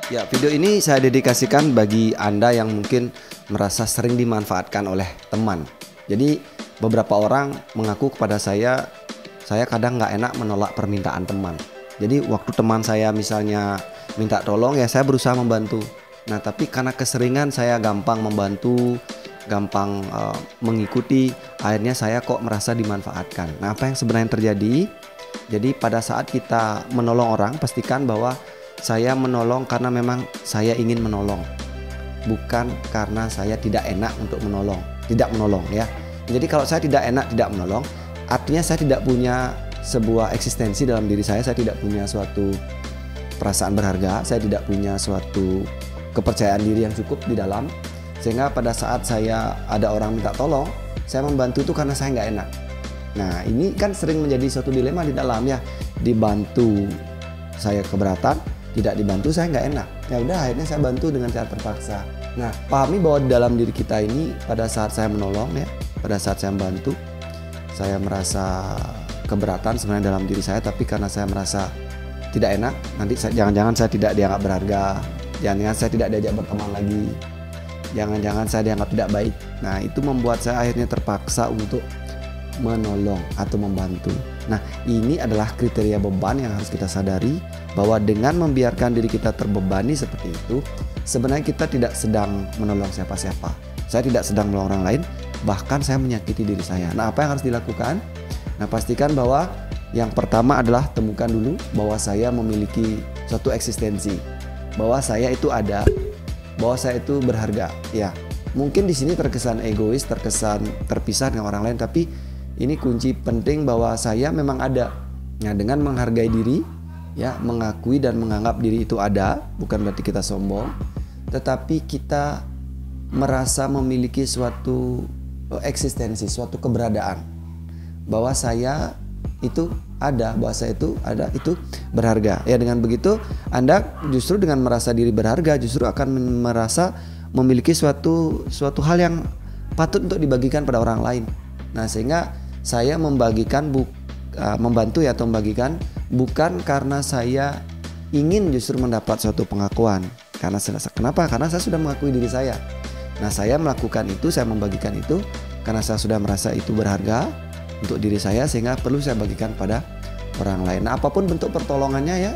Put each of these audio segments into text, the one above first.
Ya, video ini saya dedikasikan bagi Anda yang mungkin merasa sering dimanfaatkan oleh teman. Jadi beberapa orang mengaku kepada saya kadang nggak enak menolak permintaan teman. Jadi waktu teman saya misalnya minta tolong ya saya berusaha membantu. Nah tapi karena keseringan saya gampang membantu, gampang mengikuti, akhirnya saya kok merasa dimanfaatkan. Nah apa yang sebenarnya terjadi? Jadi pada saat kita menolong orang, pastikan bahwa saya menolong karena memang saya ingin menolong, bukan karena saya tidak enak untuk menolong, tidak menolong ya. Jadi kalau saya tidak enak tidak menolong, artinya saya tidak punya sebuah eksistensi dalam diri saya tidak punya suatu perasaan berharga, saya tidak punya suatu kepercayaan diri yang cukup di dalam, sehingga pada saat saya ada orang minta tolong, saya membantu itu karena saya nggak enak. Nah ini kan sering menjadi suatu dilema di dalam ya, dibantu saya keberatan, tidak dibantu saya nggak enak. Ya udah akhirnya saya bantu dengan cara terpaksa. Nah pahami bahwa di dalam diri kita ini pada saat saya menolong ya, pada saat saya membantu, saya merasa keberatan sebenarnya dalam diri saya, tapi karena saya merasa tidak enak, nanti jangan-jangan saya tidak dianggap berharga, jangan-jangan saya tidak diajak berteman lagi, jangan-jangan saya dianggap tidak baik. Nah itu membuat saya akhirnya terpaksa untuk menolong atau membantu. Nah ini adalah kriteria beban yang harus kita sadari, bahwa dengan membiarkan diri kita terbebani seperti itu, sebenarnya kita tidak sedang menolong siapa-siapa. Saya tidak sedang menolong orang lain, bahkan saya menyakiti diri saya. Nah apa yang harus dilakukan? Nah pastikan bahwa yang pertama adalah temukan dulu bahwa saya memiliki suatu eksistensi, bahwa saya itu ada, bahwa saya itu berharga. Ya mungkin di sini terkesan egois, terkesan terpisah dengan orang lain, tapi ini kunci penting bahwa saya memang ada. Nah dengan menghargai diri, ya mengakui dan menganggap diri itu ada, bukan berarti kita sombong, tetapi kita merasa memiliki suatu eksistensi, suatu keberadaan, bahwa saya itu ada, bahwa saya itu ada, itu berharga. Ya dengan begitu Anda justru dengan merasa diri berharga justru akan merasa memiliki suatu hal yang patut untuk dibagikan pada orang lain. Nah sehingga saya membantu ya, atau membagikan bukan karena saya ingin justru mendapat suatu pengakuan. Kenapa? Karena saya sudah mengakui diri saya. Nah saya melakukan itu, saya membagikan itu karena saya sudah merasa itu berharga untuk diri saya, sehingga perlu saya bagikan pada orang lain. Nah apapun bentuk pertolongannya ya,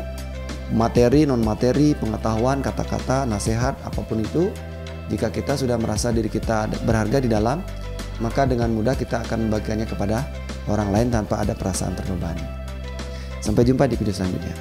materi, non materi, pengetahuan, kata-kata, nasihat, apapun itu, jika kita sudah merasa diri kita berharga di dalam, maka dengan mudah kita akan membagikannya kepada orang lain tanpa ada perasaan terbebani. Sampai jumpa di video selanjutnya.